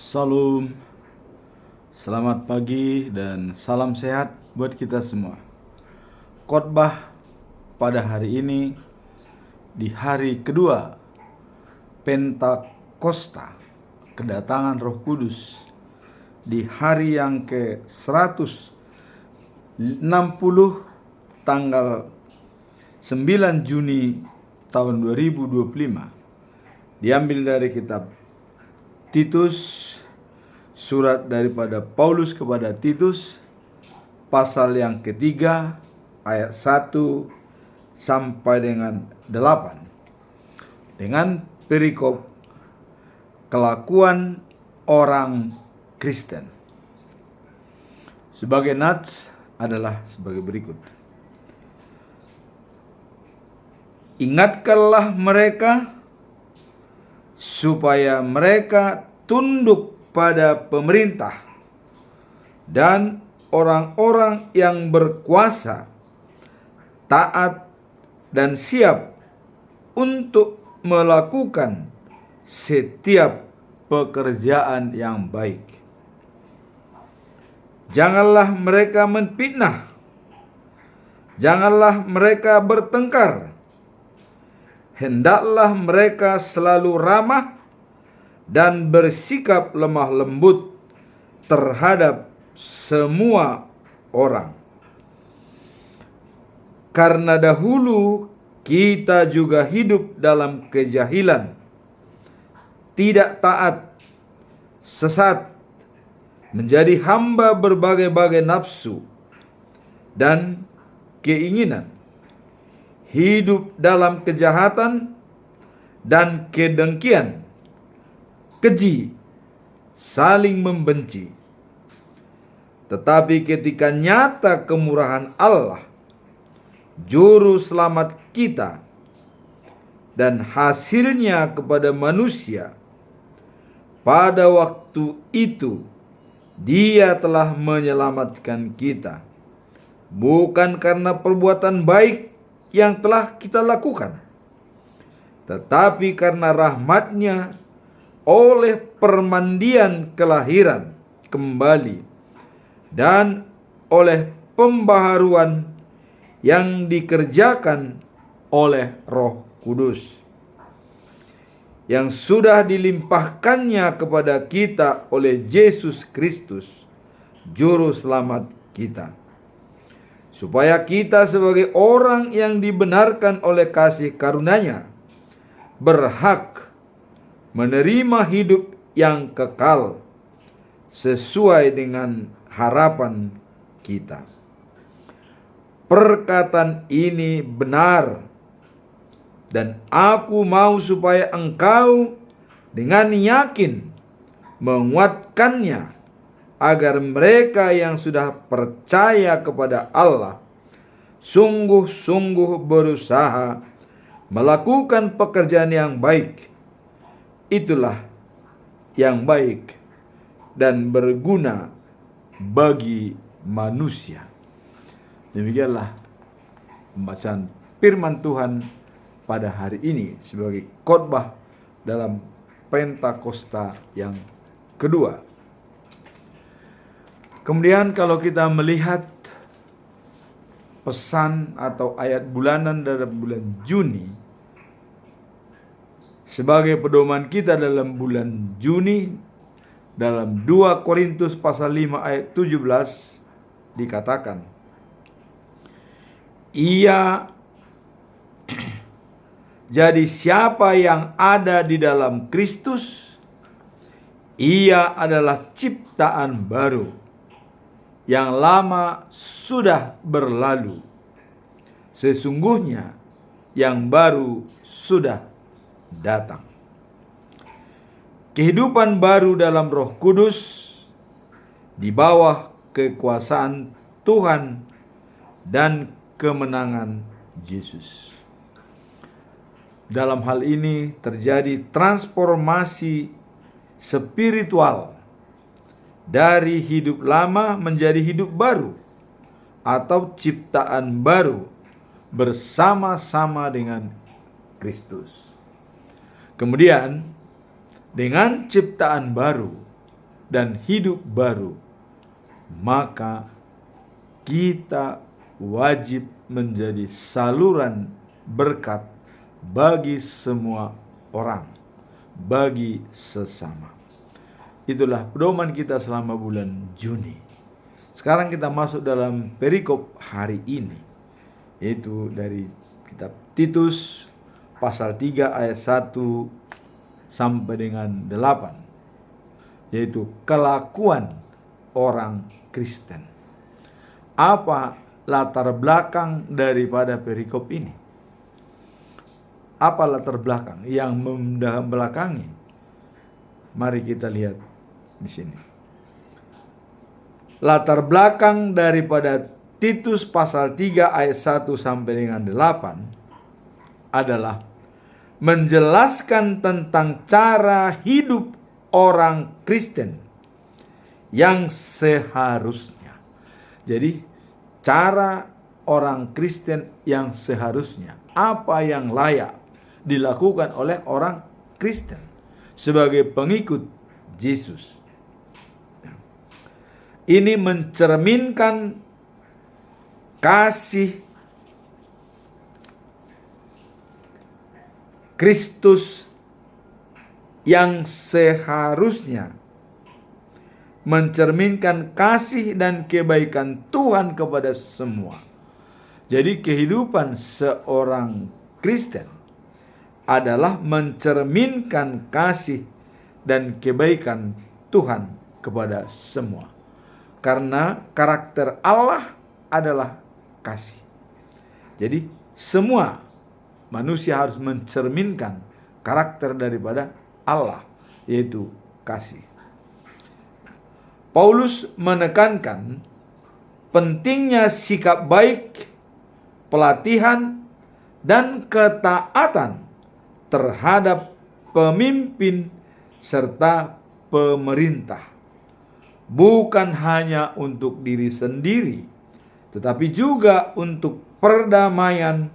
Salam, selamat pagi dan salam sehat buat kita semua. Khotbah pada hari ini di hari kedua Pentakosta, kedatangan Roh Kudus, di hari yang ke-160 tanggal 9 Juni tahun 2025. Diambil dari kitab Titus, surat daripada Paulus kepada Titus, pasal yang ketiga, ayat 1 sampai dengan 8. Dengan perikop kelakuan orang Kristen. Sebagai nats adalah sebagai berikut. Ingatkanlah mereka supaya mereka tunduk pada pemerintah dan orang-orang yang berkuasa, taat dan siap untuk melakukan setiap pekerjaan yang baik. Janganlah mereka menfitnah, janganlah mereka bertengkar. Hendaklah mereka selalu ramah dan bersikap lemah lembut terhadap semua orang. Karena dahulu kita juga hidup dalam kejahilan, tidak taat, sesat, menjadi hamba berbagai-bagai nafsu dan keinginan, hidup dalam kejahatan dan kedengkian, keji, saling membenci. Tetapi ketika nyata kemurahan Allah, juru selamat kita, dan hasilnya kepada manusia, pada waktu itu Dia telah menyelamatkan kita, bukan karena perbuatan baik yang telah kita lakukan, tetapi karena rahmat-Nya oleh permandian kelahiran kembali dan oleh pembaharuan yang dikerjakan oleh Roh Kudus, yang sudah dilimpahkannya kepada kita oleh Yesus Kristus, Juru Selamat kita, supaya kita sebagai orang yang dibenarkan oleh kasih karunia-Nya berhak menerima hidup yang kekal sesuai dengan harapan kita. Perkataan ini benar, dan aku mau supaya engkau dengan yakin menguatkannya, agar mereka yang sudah percaya kepada Allah sungguh-sungguh berusaha melakukan pekerjaan yang baik. Itulah yang baik dan berguna bagi manusia. Demikianlah pembacaan firman Tuhan pada hari ini sebagai khotbah dalam Pentakosta yang kedua. Kemudian kalau kita melihat pesan atau ayat bulanan dalam bulan Juni, sebagai pedoman kita dalam bulan Juni, dalam 2 Korintus pasal 5 ayat 17 dikatakan, jadi siapa yang ada di dalam Kristus, ia adalah ciptaan baru, yang lama sudah berlalu, sesungguhnya yang baru sudah datang. Kehidupan baru dalam Roh Kudus di bawah kekuasaan Tuhan dan kemenangan Yesus. Dalam hal ini terjadi transformasi spiritual dari hidup lama menjadi hidup baru atau ciptaan baru bersama-sama dengan Kristus. Kemudian dengan ciptaan baru, dan hidup baru, maka kita wajib menjadi saluran berkat bagi semua orang, bagi sesama. Itulah pedoman kita selama bulan Juni. Sekarang kita masuk dalam perikop hari ini, yaitu dari kitab Titus pasal 3 ayat 1 sampai dengan 8, yaitu kelakuan orang Kristen. Apa latar belakang daripada perikop ini? Apa latar belakang yang membelakangi? Mari kita lihat di sini. Latar belakang daripada Titus pasal 3 ayat 1 sampai dengan 8 adalah menjelaskan tentang cara hidup orang Kristen yang seharusnya. Jadi cara orang Kristen yang seharusnya, apa yang layak dilakukan oleh orang Kristen sebagai pengikut Yesus. Ini mencerminkan kasih Kristus yang seharusnya, mencerminkan kasih dan kebaikan Tuhan kepada semua. Jadi kehidupan seorang Kristen adalah mencerminkan kasih dan kebaikan Tuhan kepada semua. Karena karakter Allah adalah kasih. Jadi semua manusia harus mencerminkan karakter daripada Allah, yaitu kasih. Paulus menekankan pentingnya sikap baik, pelatihan, dan ketaatan terhadap pemimpin serta pemerintah. Bukan hanya untuk diri sendiri, tetapi juga untuk perdamaian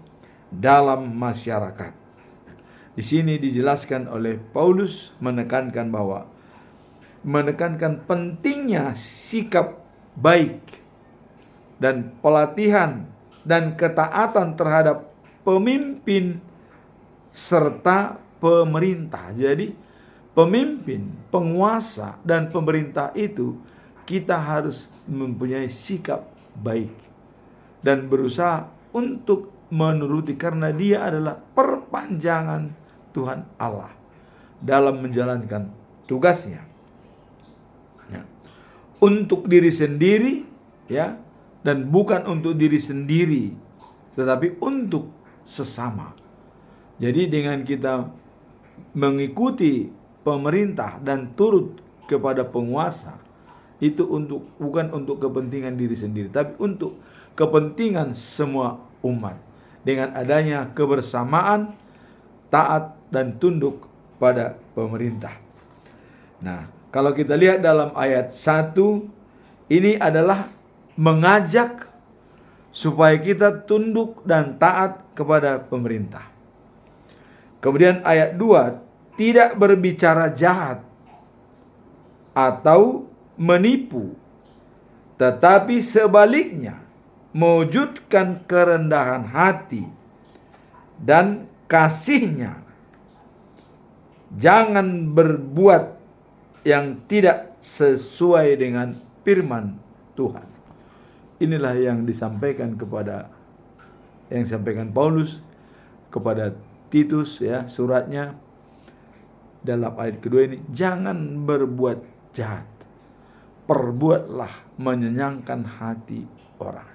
dalam masyarakat. Di sini dijelaskan oleh Paulus menekankan pentingnya sikap baik dan pelatihan dan ketaatan terhadap pemimpin serta pemerintah. Jadi pemimpin, penguasa, dan pemerintah itu kita harus mempunyai sikap baik dan berusaha untuk menuruti, karena dia adalah perpanjangan Tuhan Allah dalam menjalankan tugasnya. Ya. Untuk diri sendiri, ya, dan bukan untuk diri sendiri, tetapi untuk sesama. Jadi dengan kita mengikuti pemerintah dan turut kepada penguasa, itu bukan untuk kepentingan diri sendiri, tapi untuk kepentingan semua umat. Dengan adanya kebersamaan, taat dan tunduk pada pemerintah. Nah, kalau kita lihat dalam ayat 1, ini adalah mengajak supaya kita tunduk dan taat kepada pemerintah. Kemudian ayat 2, tidak berbicara jahat atau menipu, tetapi sebaliknya mewujudkan kerendahan hati dan kasihnya. Jangan berbuat yang tidak sesuai dengan firman Tuhan. Inilah yang disampaikan Paulus kepada Titus, ya, suratnya dalam ayat kedua ini. Jangan berbuat jahat, perbuatlah menyenangkan hati orang.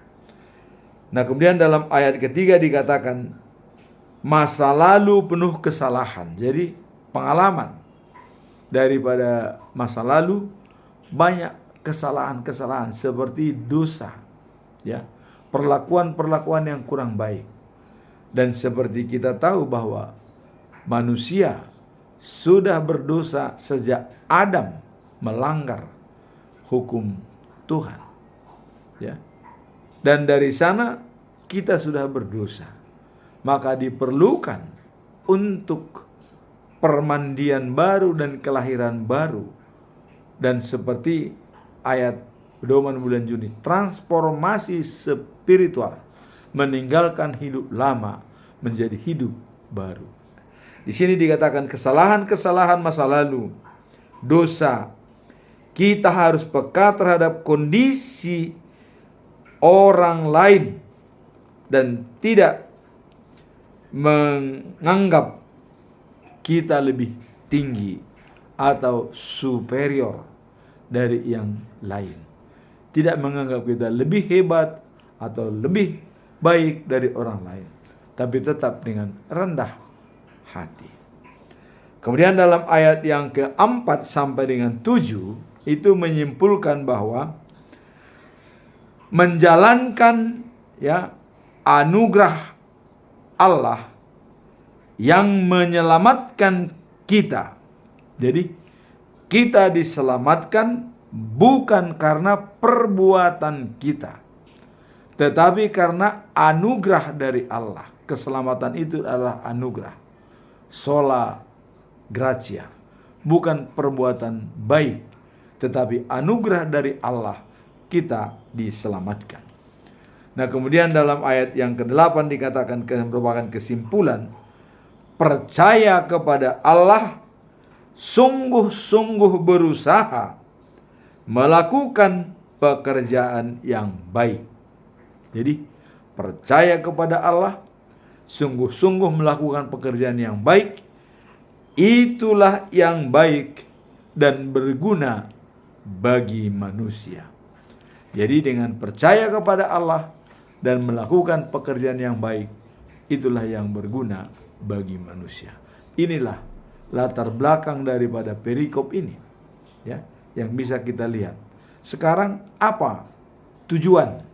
Nah, kemudian dalam ayat ketiga dikatakan masa lalu penuh kesalahan. Jadi pengalaman daripada masa lalu banyak kesalahan-kesalahan seperti dosa, ya, perlakuan-perlakuan yang kurang baik. Dan seperti kita tahu bahwa manusia sudah berdosa sejak Adam melanggar hukum Tuhan, ya. Dan dari sana kita sudah berdosa. Maka diperlukan untuk permandian baru dan kelahiran baru Dan seperti ayat pedoman bulan Juni, transformasi spiritual, meninggalkan hidup lama menjadi hidup baru. Di sini dikatakan kesalahan-kesalahan masa lalu, dosa. Kita harus peka terhadap kondisi orang lain dan tidak menganggap kita lebih tinggi atau superior dari yang lain. Tidak menganggap kita lebih hebat atau lebih baik dari orang lain, tapi tetap dengan rendah hati. Kemudian dalam ayat yang keempat sampai dengan 7 itu menyimpulkan bahwa menjalankan anugerah Allah yang menyelamatkan kita. Jadi kita diselamatkan bukan karena perbuatan kita, tetapi karena anugerah dari Allah. Keselamatan itu adalah anugerah, sola gratia, bukan perbuatan baik, tetapi anugerah dari Allah kita diselamatkan. Nah, kemudian dalam ayat yang ke-8 dikatakan merupakan kesimpulan, percaya kepada Allah, sungguh-sungguh berusaha melakukan pekerjaan yang baik. Jadi, percaya kepada Allah, sungguh-sungguh melakukan pekerjaan yang baik, itulah yang baik dan berguna bagi manusia. Jadi dengan percaya kepada Allah dan melakukan pekerjaan yang baik, itulah yang berguna bagi manusia. Inilah latar belakang daripada perikop ini, ya, yang bisa kita lihat. Sekarang apa tujuan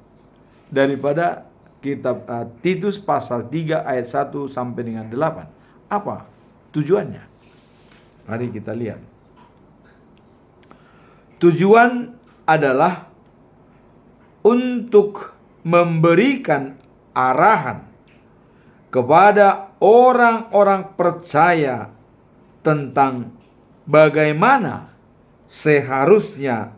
daripada kitab Titus pasal 3 ayat 1 sampai dengan 8? Apa tujuannya? Mari kita lihat. Tujuan adalah untuk memberikan arahan kepada orang-orang percaya tentang bagaimana seharusnya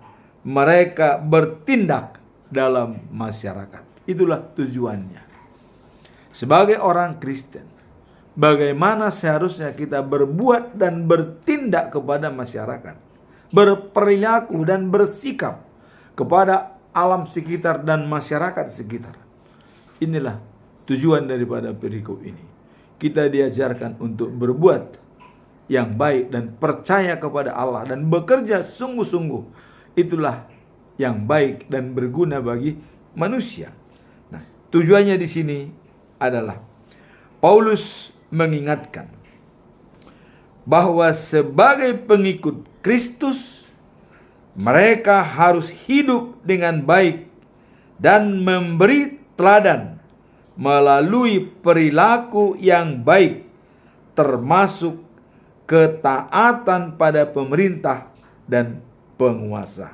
mereka bertindak dalam masyarakat. Itulah tujuannya. Sebagai orang Kristen, bagaimana seharusnya kita berbuat dan bertindak kepada masyarakat, berperilaku dan bersikap kepada alam sekitar dan masyarakat sekitar. Inilah tujuan daripada perikop ini. Kita diajarkan untuk berbuat yang baik dan percaya kepada Allah dan bekerja sungguh-sungguh. Itulah yang baik dan berguna bagi manusia. Nah, tujuannya di sini adalah Paulus mengingatkan bahwa sebagai pengikut Kristus, mereka harus hidup dengan baik dan memberi teladan melalui perilaku yang baik, termasuk ketaatan pada pemerintah dan penguasa.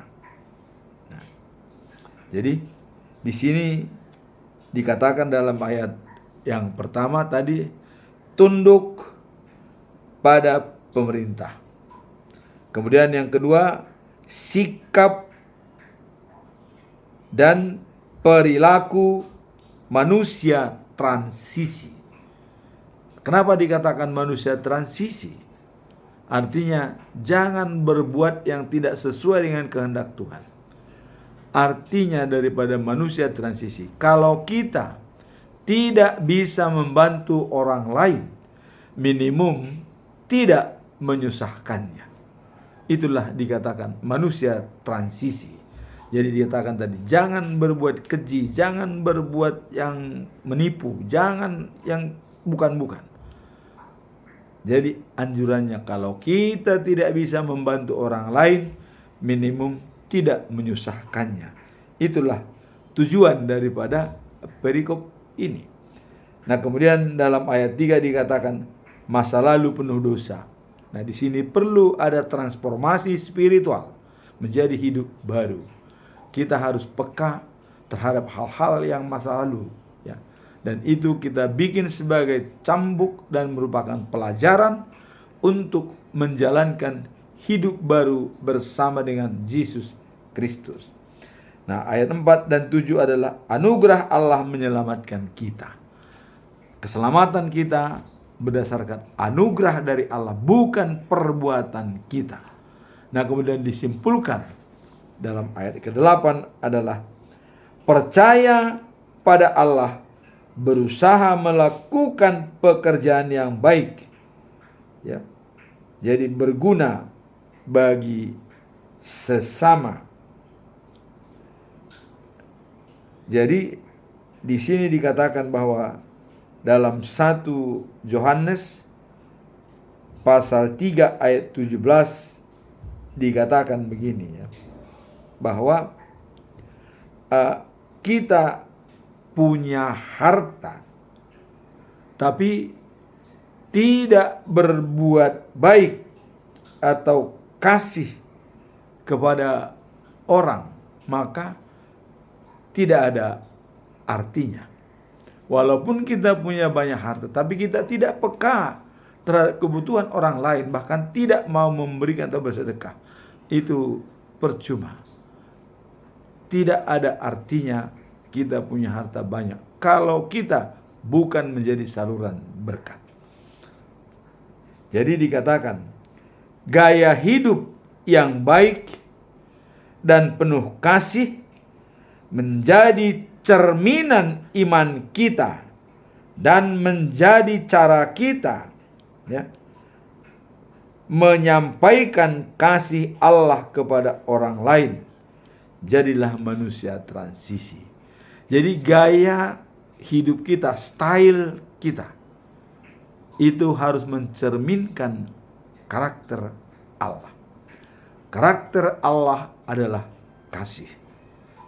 Nah, jadi di sini dikatakan dalam ayat yang pertama tadi, tunduk pada pemerintah. Kemudian yang kedua, sikap dan perilaku manusia transisi. Kenapa dikatakan manusia transisi? Artinya jangan berbuat yang tidak sesuai dengan kehendak Tuhan. Artinya daripada manusia transisi, kalau kita tidak bisa membantu orang lain, minimum tidak menyusahkannya. Itulah dikatakan manusia transisi. Jadi dikatakan tadi, jangan berbuat keji, jangan berbuat yang menipu, jangan yang bukan-bukan. Jadi anjurannya, kalau kita tidak bisa membantu orang lain, minimum tidak menyusahkannya. Itulah tujuan daripada perikop ini. Nah, kemudian dalam ayat 3 dikatakan masa lalu penuh dosa. Nah, di sini perlu ada transformasi spiritual menjadi hidup baru. Kita harus peka terhadap hal-hal yang masa lalu, ya. Dan itu kita bikin sebagai cambuk dan merupakan pelajaran untuk menjalankan hidup baru bersama dengan Yesus Kristus. Nah, ayat 4 dan 7 adalah anugerah Allah menyelamatkan kita. Keselamatan kita berdasarkan anugerah dari Allah, bukan perbuatan kita. Nah, kemudian disimpulkan dalam ayat ke-8 adalah percaya pada Allah, berusaha melakukan pekerjaan yang baik, ya, jadi berguna bagi sesama. Jadi di sini dikatakan bahwa dalam 1 Yohanes pasal 3 ayat 17 dikatakan begini, ya, bahwa kita punya harta tapi tidak berbuat baik atau kasih kepada orang, maka tidak ada artinya. Walaupun kita punya banyak harta, tapi kita tidak peka terhadap kebutuhan orang lain, bahkan tidak mau memberikan atau bersedekah, itu percuma. Tidak ada artinya kita punya harta banyak kalau kita bukan menjadi saluran berkat. Jadi dikatakan gaya hidup yang baik dan penuh kasih menjadi cerminan iman kita dan menjadi cara kita, ya, menyampaikan kasih Allah kepada orang lain. Jadilah manusia transisi. Jadi gaya hidup kita, style kita, itu harus mencerminkan karakter Allah. Karakter Allah adalah kasih.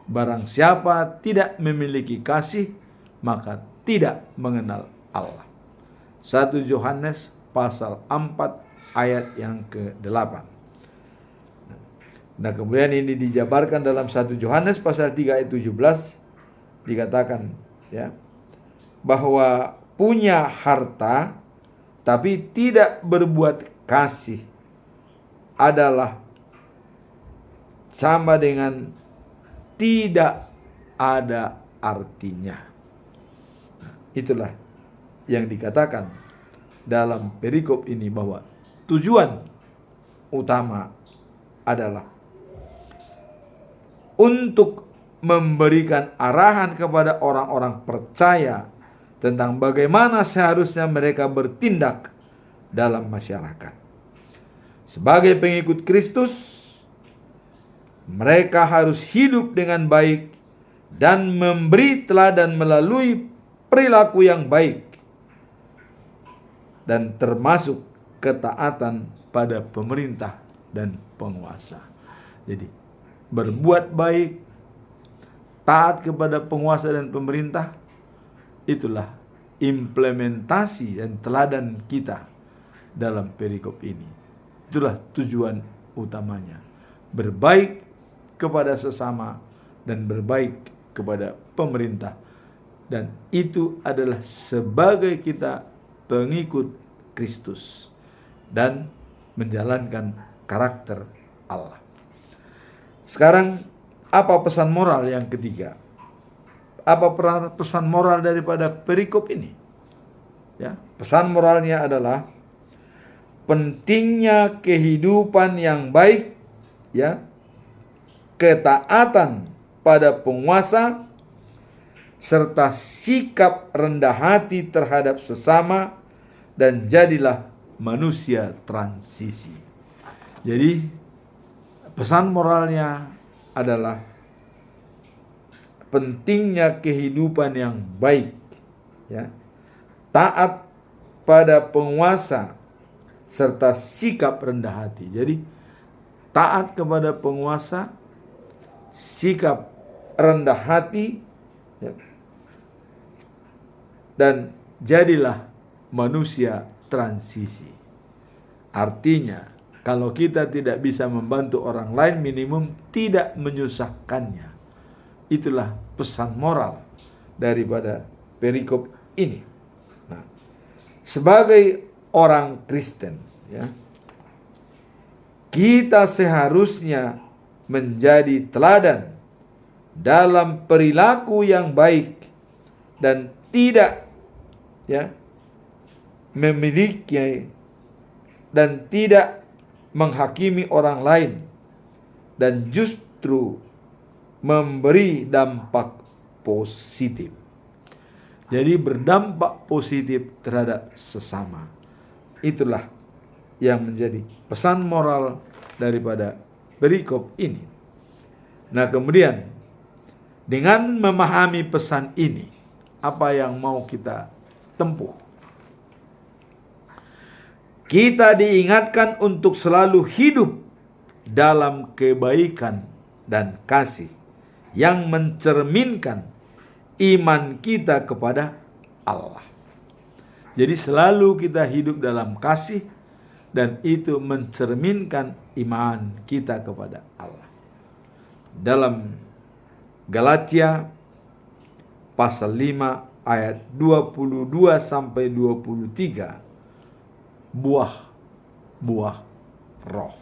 Barang siapa tidak memiliki kasih, maka tidak mengenal Allah. 1 Yohanes pasal 4 ayat yang ke-8. Nah, kemudian ini dijabarkan dalam 1 Yohanes pasal 3 ayat 17, dikatakan, ya, bahwa punya harta tapi tidak berbuat kasih adalah sama dengan tidak ada artinya. Itulah yang dikatakan dalam perikop ini, bahwa tujuan utama adalah untuk memberikan arahan kepada orang-orang percaya tentang bagaimana seharusnya mereka bertindak dalam masyarakat. Sebagai pengikut Kristus, mereka harus hidup dengan baik dan memberi teladan melalui perilaku yang baik, dan termasuk ketaatan pada pemerintah dan penguasa. Jadi berbuat baik, taat kepada penguasa dan pemerintah, itulah implementasi dan teladan kita dalam perikop ini. Itulah tujuan utamanya, berbaik kepada sesama dan berbaik kepada pemerintah. Dan itu adalah sebagai kita pengikut Kristus dan menjalankan karakter Allah. Sekarang, apa pesan moral yang ketiga? Apa pesan moral daripada perikop ini? Ya, pesan moralnya adalah pentingnya kehidupan yang baik, ya, ketaatan pada penguasa, serta sikap rendah hati terhadap sesama, dan jadilah manusia transisi. Jadi pesan moralnya adalah pentingnya kehidupan yang baik, ya, taat pada penguasa serta sikap rendah hati. Jadi taat kepada penguasa, sikap rendah hati, ya, dan jadilah manusia transisi. Artinya, kalau kita tidak bisa membantu orang lain, minimum tidak menyusahkannya. Itulah pesan moral daripada perikop ini. Nah, sebagai orang Kristen, ya, kita seharusnya menjadi teladan dalam perilaku yang baik dan tidak memiliki dan tidak menghakimi orang lain, dan justru memberi dampak positif. Jadi berdampak positif terhadap sesama. Itulah yang menjadi pesan moral daripada perikop ini. Nah, kemudian dengan memahami pesan ini, apa yang mau kita tempuh? Kita diingatkan untuk selalu hidup dalam kebaikan dan kasih yang mencerminkan iman kita kepada Allah. Jadi selalu kita hidup dalam kasih, dan itu mencerminkan iman kita kepada Allah. Dalam Galatia pasal 5 ayat 22 sampai 23, buah roh.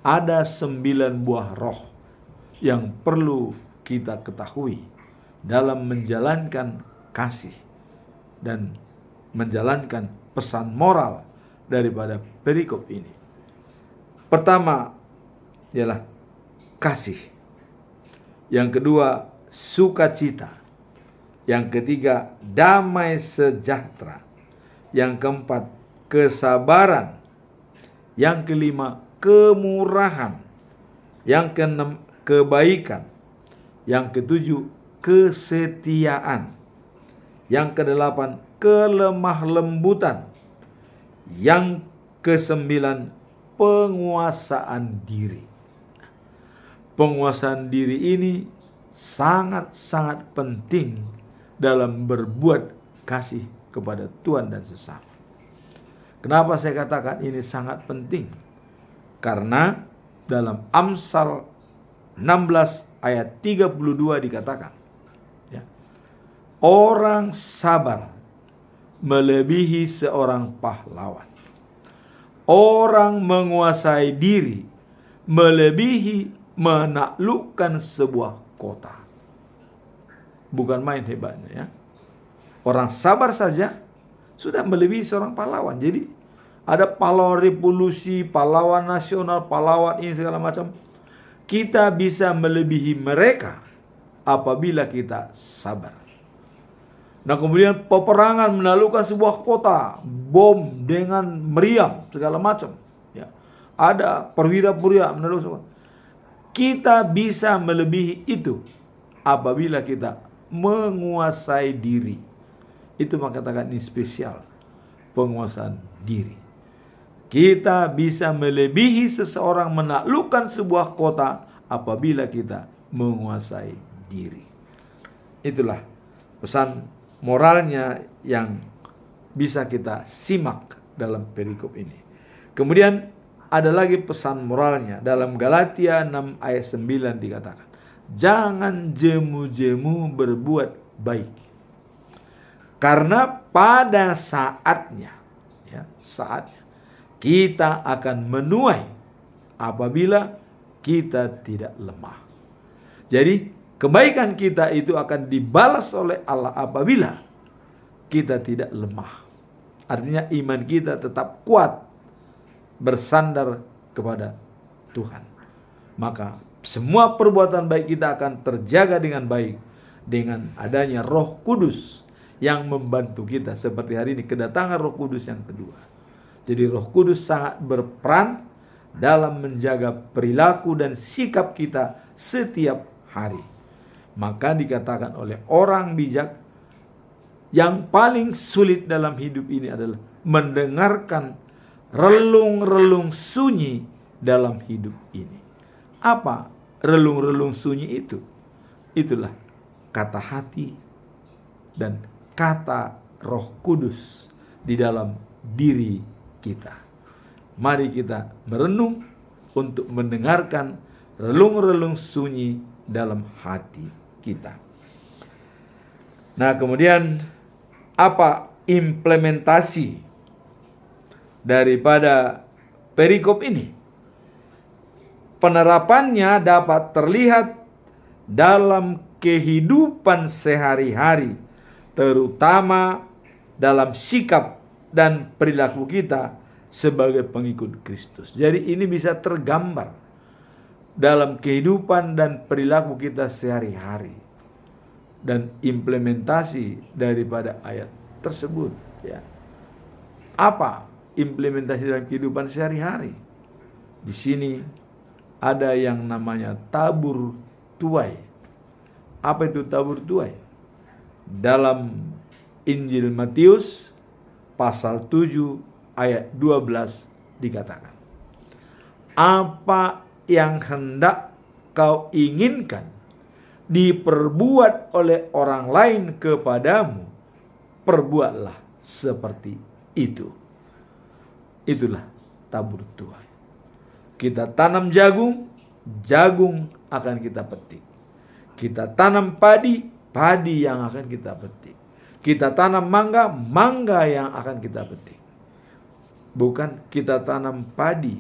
Ada 9 buah roh yang perlu kita ketahui dalam menjalankan kasih dan menjalankan pesan moral daripada perikop ini. Pertama ialah kasih. Yang kedua, sukacita. Yang ketiga, damai sejahtera. Yang keempat, kesabaran. Yang kelima, kemurahan. Yang keenam, kebaikan. Yang ketujuh, kesetiaan. Yang kedelapan, kelemah lembutan. Yang kesembilan, penguasaan diri. Penguasaan diri ini sangat-sangat penting dalam berbuat kasih kepada Tuhan dan sesama. Kenapa saya katakan ini sangat penting? Karena dalam Amsal 16 ayat 32 dikatakan, orang sabar melebihi seorang pahlawan. Orang menguasai diri melebihi menaklukkan sebuah kota. Bukan main hebatnya, Orang sabar saja sudah melebihi seorang pahlawan. Jadi ada pahlawan revolusi, pahlawan nasional, pahlawan ini segala macam. Kita bisa melebihi mereka apabila kita sabar. Nah, kemudian peperangan menaklukkan sebuah kota, bom dengan meriam segala macam. Ada perwira-perwira menaklukkan sebuah. Kita bisa melebihi itu apabila kita menguasai diri. Itu mengatakan ini spesial, penguasaan diri. Kita bisa melebihi seseorang, menaklukkan sebuah kota apabila kita menguasai diri. Itulah pesan moralnya yang bisa kita simak dalam perikop ini. Kemudian ada lagi pesan moralnya dalam Galatia 6 ayat 9 dikatakan, jangan jemu-jemu berbuat baik, karena pada saatnya kita akan menuai apabila kita tidak lemah. Jadi kebaikan kita itu akan dibalas oleh Allah apabila kita tidak lemah. Artinya iman kita tetap kuat, bersandar kepada Tuhan. Maka semua perbuatan baik kita akan terjaga dengan baik dengan adanya Roh Kudus yang membantu kita. Seperti hari ini kedatangan Roh Kudus yang kedua. Jadi Roh Kudus sangat berperan dalam menjaga perilaku dan sikap kita setiap hari. Maka dikatakan oleh orang bijak, yang paling sulit dalam hidup ini adalah mendengarkan relung-relung sunyi dalam hidup ini. Apa relung-relung sunyi itu? Itulah kata hati dan kata Roh Kudus di dalam diri kita. Mari kita merenung untuk mendengarkan relung-relung sunyi dalam hati kita. Nah, kemudian apa implementasi daripada perikop ini? penerapannya dapat terlihat dalam kehidupan sehari-hari, terutama dalam sikap dan perilaku kita sebagai pengikut Kristus. Jadi ini bisa tergambar dalam kehidupan dan perilaku kita sehari-hari dan implementasi daripada ayat tersebut, ya. Apa implementasi dalam kehidupan sehari-hari? Di sini ada yang namanya tabur tuai. Apa itu tabur tuai? Dalam Injil Matius pasal 7 ayat 12 dikatakan, apa yang hendak kau inginkan diperbuat oleh orang lain kepadamu, perbuatlah seperti itu. Itulah tabur tuai. Kita tanam jagung, jagung akan kita petik. Kita tanam padi, padi yang akan kita petik. Kita tanam mangga, mangga yang akan kita petik. Bukan kita tanam padi,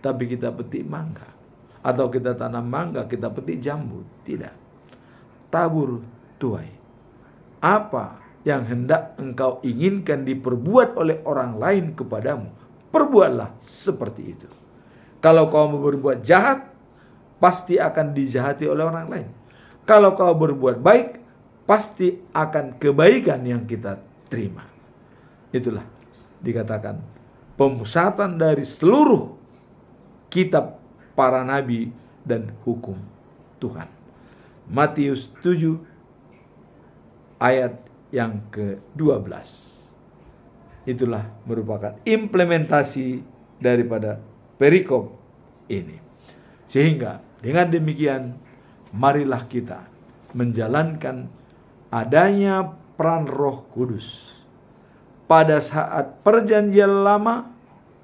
tapi kita petik mangga. Atau kita tanam mangga, kita petik jambu. Tidak. Tabur tuai. Apa yang hendak engkau inginkan diperbuat oleh orang lain kepadamu, perbuatlah seperti itu. Kalau kau mau berbuat jahat, pasti akan dijahati oleh orang lain. Kalau kau berbuat baik, pasti akan kebaikan yang kita terima. Itulah dikatakan pemusatan dari seluruh kitab para nabi dan hukum Tuhan. Matius 7 ayat yang ke-12. Itulah merupakan implementasi daripada perikop ini. Sehingga dengan demikian marilah kita menjalankan adanya peran Roh Kudus. Pada saat perjanjian lama,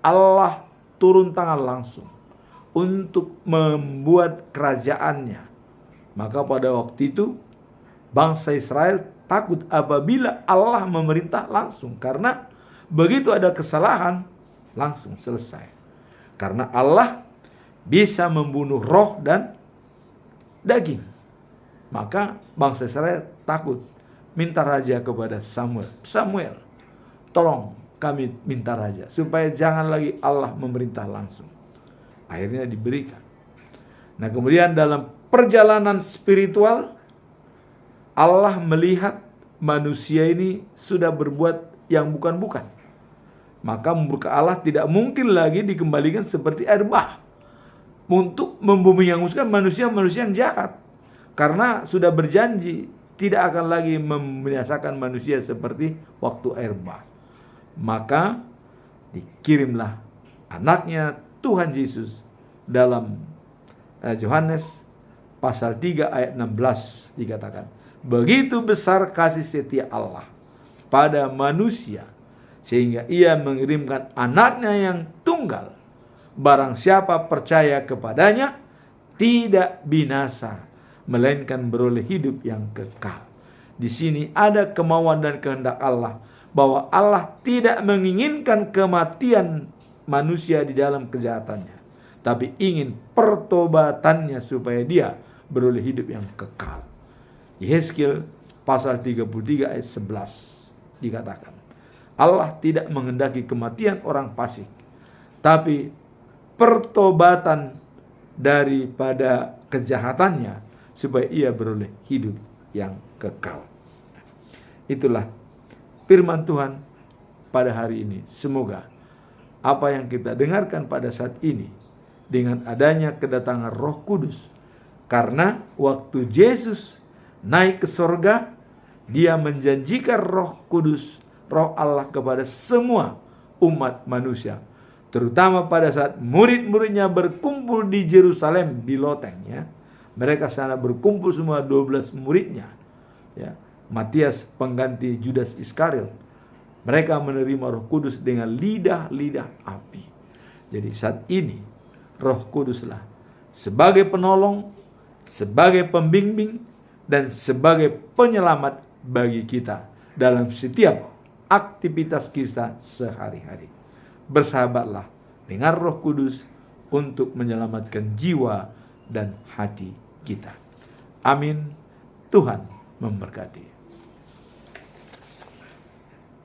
Allah turun tangan langsung untuk membuat kerajaannya. Maka pada waktu itu bangsa Israel takut apabila Allah memerintah langsung, karena begitu ada kesalahan langsung selesai. Karena Allah bisa membunuh roh dan daging. Maka bangsa Israel takut, minta raja kepada Samuel. Samuel, tolong kami minta raja supaya jangan lagi Allah memerintah langsung. Akhirnya diberikan. Nah, kemudian dalam perjalanan spiritual, Allah melihat manusia ini sudah berbuat yang bukan-bukan. Maka murka Allah tidak mungkin lagi dikembalikan seperti air bah untuk membumi-hanguskan manusia-manusia yang jahat. Karena sudah berjanji tidak akan lagi membinasakan manusia seperti waktu air bah. Maka dikirimlah anaknya Tuhan Yesus dalam Yohanes pasal 3 ayat 16 dikatakan, begitu besar kasih setia Allah pada manusia sehingga ia mengirimkan anaknya yang tunggal, barang siapa percaya kepadanya tidak binasa melainkan beroleh hidup yang kekal. Di sini ada kemauan dan kehendak Allah bahwa Allah tidak menginginkan kematian manusia di dalam kejahatannya, tapi ingin pertobatannya supaya dia beroleh hidup yang kekal. Yehezkiel pasal 33 ayat 11 dikatakan, Allah tidak menghendaki kematian orang fasik, tapi pertobatan daripada kejahatannya supaya ia beroleh hidup yang kekal. Itulah firman Tuhan pada hari ini. Semoga apa yang kita dengarkan pada saat ini dengan adanya kedatangan Roh Kudus, karena waktu Yesus naik ke sorga, dia menjanjikan Roh Kudus, Roh Allah kepada semua umat manusia, terutama pada saat murid-muridnya berkumpul di Yerusalem di loteng, ya. Mereka sana berkumpul semua 12 muridnya, ya. Matias pengganti Judas Iskariot. Mereka menerima Roh Kudus dengan lidah-lidah api. Jadi saat ini Roh Kuduslah sebagai penolong, sebagai pembimbing, dan sebagai penyelamat bagi kita dalam setiap aktivitas kita sehari-hari. Bersahabatlah dengan Roh Kudus untuk menyelamatkan jiwa dan hati kita. Amin. Tuhan memberkati.